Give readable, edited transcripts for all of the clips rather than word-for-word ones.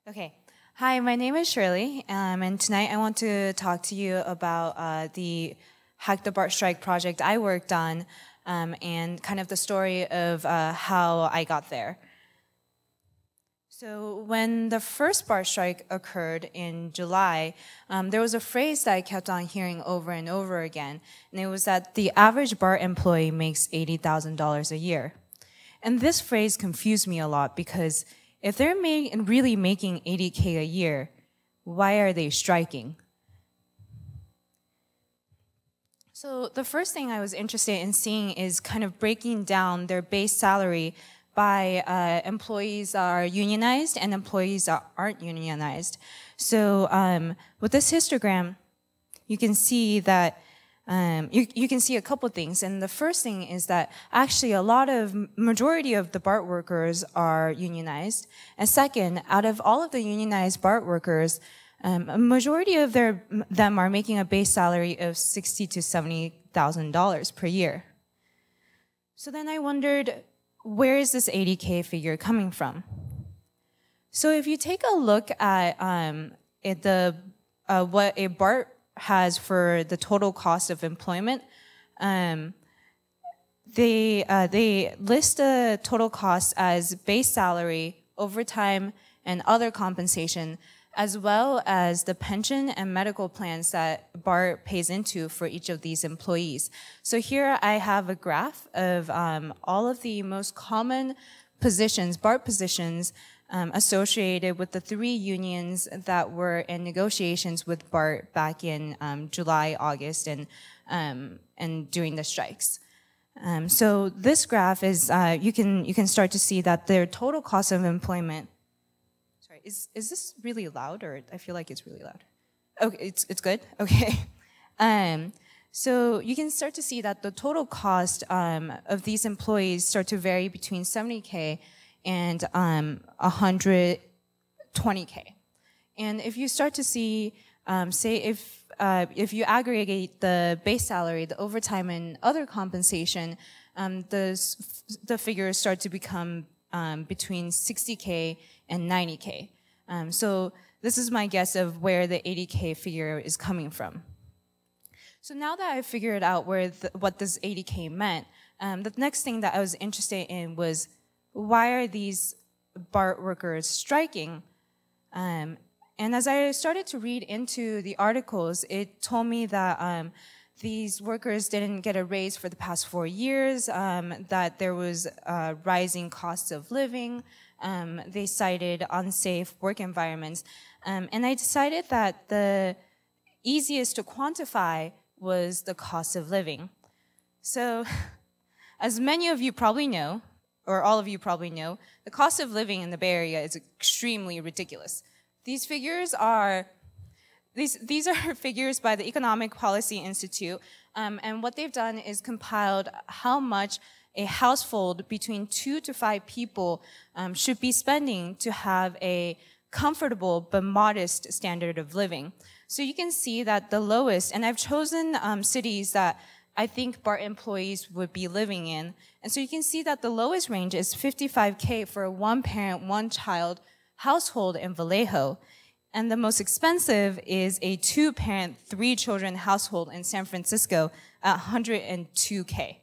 Okay. Hi, my name is Shirley, and tonight I want to talk to you about the Hack the BART Strike project I worked on, and kind of the story of how I got there. So when the first BART strike occurred in July, there was a phrase that I kept on hearing over and over again, and it was that the average BART employee makes $80,000 a year. And this phrase confused me a lot because if they're really making $80K a year, why are they striking? So the first thing I was interested in seeing is kind of breaking down their base salary by employees that are unionized and employees that aren't unionized. So with this histogram, you can see that you can see a couple things, and the first thing is that actually majority of the BART workers are unionized, and second, out of all of the unionized BART workers, a majority of them are making a base salary of $60,000 to $70,000 per year. So then I wondered, where is this 80K figure coming from? So if you take a look at what a BART has for the total cost of employment, they list the total cost as base salary, overtime, and other compensation, as well as the pension and medical plans that BART pays into for each of these employees. So here I have a graph of all of the most common positions, BART positions, associated with the 3 unions that were in negotiations with BART back in July, August, and during the strikes. So this graph is you can start to see that their total cost of employment. Sorry, is this really loud, or I feel like it's really loud? Okay, it's good. Okay. So you can start to see that the total cost of these employees start to vary between 70K and 120K. And if you start to see, say if you aggregate the base salary, the overtime, and other compensation, the figures start to become between 60K and 90K. So this is my guess of where the 80K figure is coming from. So now that I figured out what this 80K meant, the next thing that I was interested in was, why are these BART workers striking? And as I started to read into the articles, it told me that these workers didn't get a raise for the past 4 years, that there was rising costs of living. They cited unsafe work environments. And I decided that the easiest to quantify was the cost of living. So as many of you probably know, or all of you probably know, the cost of living in the Bay Area is extremely ridiculous. These figures are figures by the Economic Policy Institute, and what they've done is compiled how much a household between 2 to 5 people should be spending to have a comfortable but modest standard of living. So you can see that the lowest, and I've chosen cities that I think BART employees would be living in. And so you can see that the lowest range is 55K for a 1-parent, 1-child household in Vallejo. And the most expensive is a 2-parent, 3-children household in San Francisco at 102K.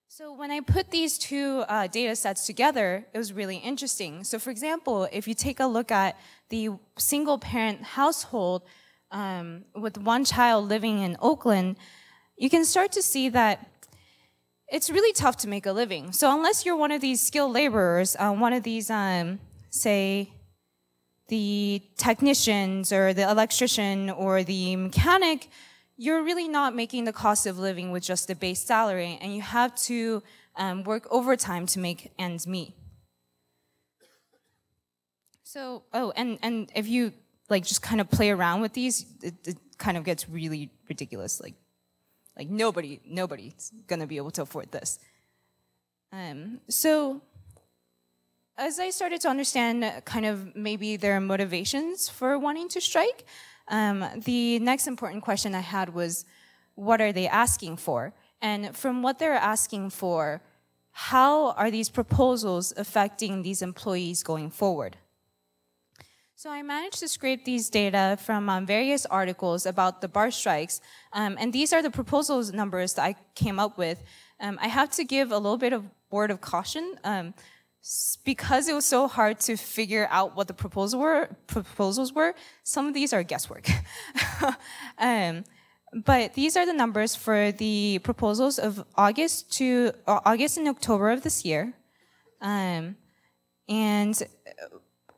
So when I put these two data sets together, it was really interesting. So for example, if you take a look at the single-parent household with 1 child living in Oakland, you can start to see that it's really tough to make a living. So unless you're one of these skilled laborers, one of these, say, the technicians or the electrician or the mechanic, you're really not making the cost of living with just the base salary, and you have to work overtime to make ends meet. So, and if you just kind of play around with these, it kind of gets really ridiculous. Like nobody's gonna be able to afford this. So as I started to understand kind of maybe their motivations for wanting to strike, the next important question I had was, what are they asking for? And from what they're asking for, how are these proposals affecting these employees going forward? So I managed to scrape these data from various articles about the BART strikes, and these are the proposals numbers that I came up with. I have to give a little bit of word of caution. Because it was so hard to figure out what the proposals were, some of these are guesswork. But these are the numbers for the proposals of August and October of this year. And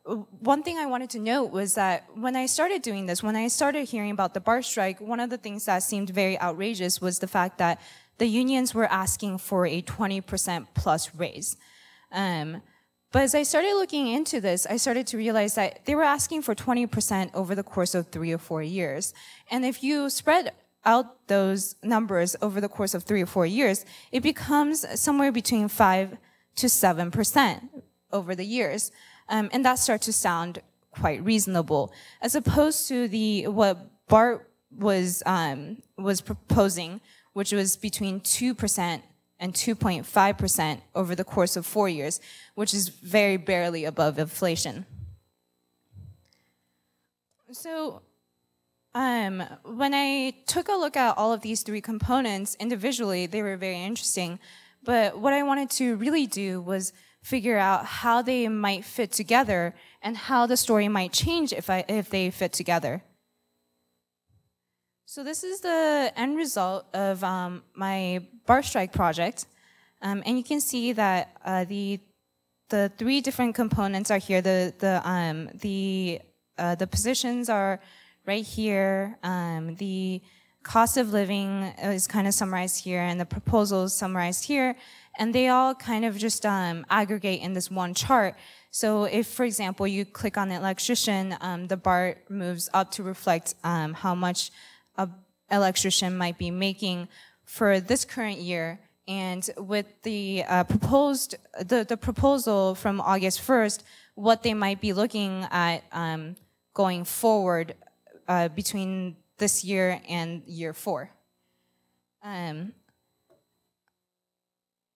one thing I wanted to note was that when I started doing this, when I started hearing about the BART strike, one of the things that seemed very outrageous was the fact that the unions were asking for a 20% plus raise. But as I started looking into this, I started to realize that they were asking for 20% over the course of 3 or 4 years. And if you spread out those numbers over the course of 3 or 4 years, it becomes somewhere between 5 to 7% over the years. And that starts to sound quite reasonable, as opposed to what BART was proposing, which was between 2% and 2.5% over the course of 4 years, which is very barely above inflation. So when I took a look at all of these 3 components individually, they were very interesting. But what I wanted to really do was figure out how they might fit together and how the story might change if they fit together. So this is the end result of my BART strike project. And you can see that the 3 different components are here. The positions are right here. The cost of living is kind of summarized here, and the proposals summarized here. And they all kind of just aggregate in this one chart. So if, for example, you click on the electrician, the BART moves up to reflect how much an electrician might be making for this current year. And with the proposal from August 1st, what they might be looking at going forward between this year and year 4.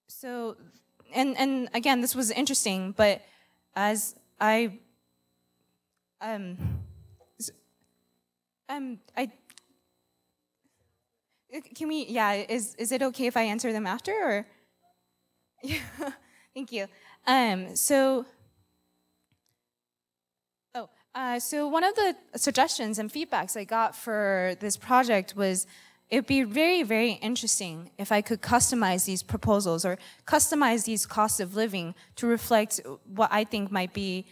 So, and again, this was interesting, but as can we, yeah, is it okay if I answer them after, or? Yeah, thank you. So one of the suggestions and feedbacks I got for this project was it'd be very, very interesting if I could customize these proposals or customize these costs of living to reflect what I think might be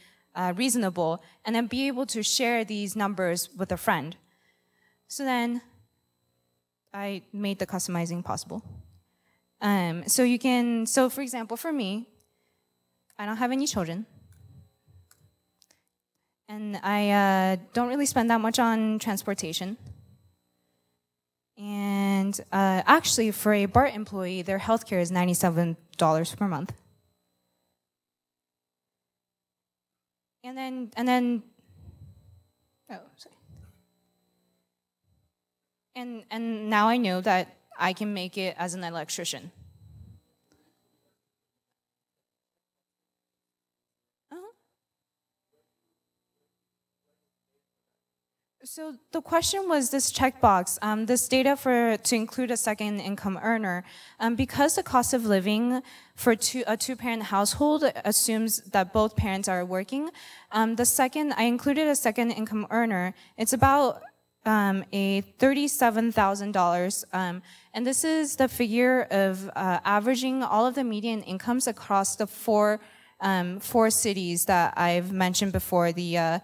reasonable, and then be able to share these numbers with a friend. So then I made the customizing possible. So for example, for me, I don't have any children. And I don't really spend that much on transportation. And actually, for a BART employee, their healthcare is $97 per month. And then, oh, sorry. And now I know that I can make it as an electrician. So the question was this checkbox, this data to include a second income earner. Because the cost of living for a two-parent household assumes that both parents are working, I included a second income earner. It's about a $37,000, and this is the figure of averaging all of the median incomes across the four cities that I've mentioned before, the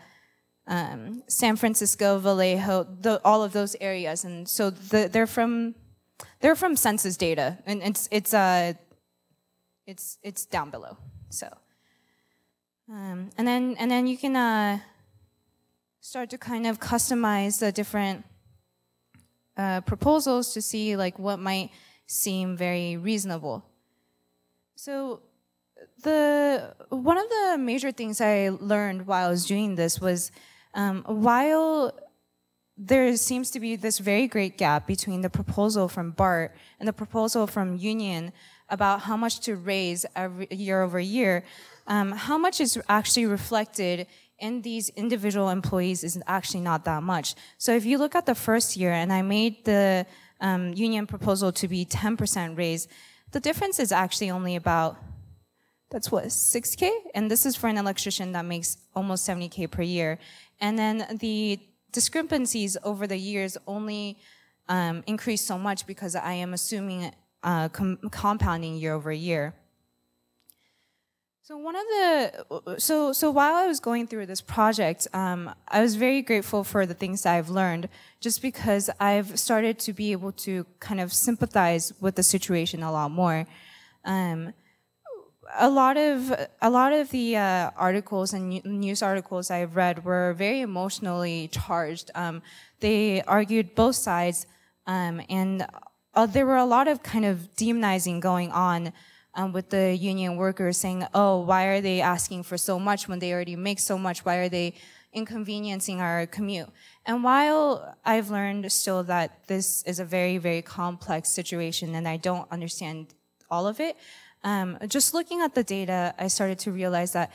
San Francisco, Vallejo, all of those areas, and so they're from census data, and it's down below. So, and then you can start to kind of customize the different proposals to see like what might seem very reasonable. So one of the major things I learned while I was doing this was while there seems to be this very great gap between the proposal from BART and the proposal from union about how much to raise year over year. How much is actually reflected in these individual employees is actually not that much. So if you look at the first year, and I made the union proposal to be 10% raise, the difference is actually only about, that's what, 6K? And this is for an electrician that makes almost 70K per year. And then the discrepancies over the years only increase so much because I am assuming compounding year over year. So so while I was going through this project, I was very grateful for the things that I've learned, just because I've started to be able to kind of sympathize with the situation a lot more. A lot of the articles and news articles I've read were very emotionally charged. They argued both sides, and there were a lot of kind of demonizing going on with the union workers, saying, oh, why are they asking for so much when they already make so much? Why are they inconveniencing our commute? And while I've learned still that this is a very, very complex situation and I don't understand all of it, just looking at the data, I started to realize that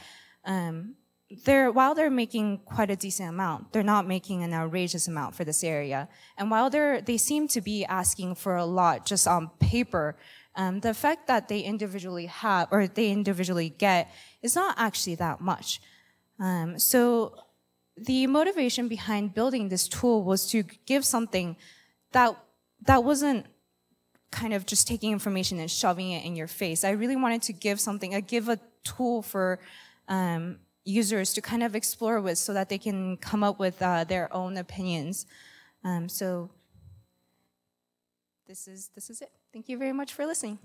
while they're making quite a decent amount, they're not making an outrageous amount for this area. And while they seem to be asking for a lot just on paper, the effect that they individually have, or they individually get, is not actually that much. So the motivation behind building this tool was to give something that wasn't kind of just taking information and shoving it in your face. I really wanted to give something, give a tool for users to kind of explore with, so that they can come up with their own opinions. So this is it. Thank you very much for listening.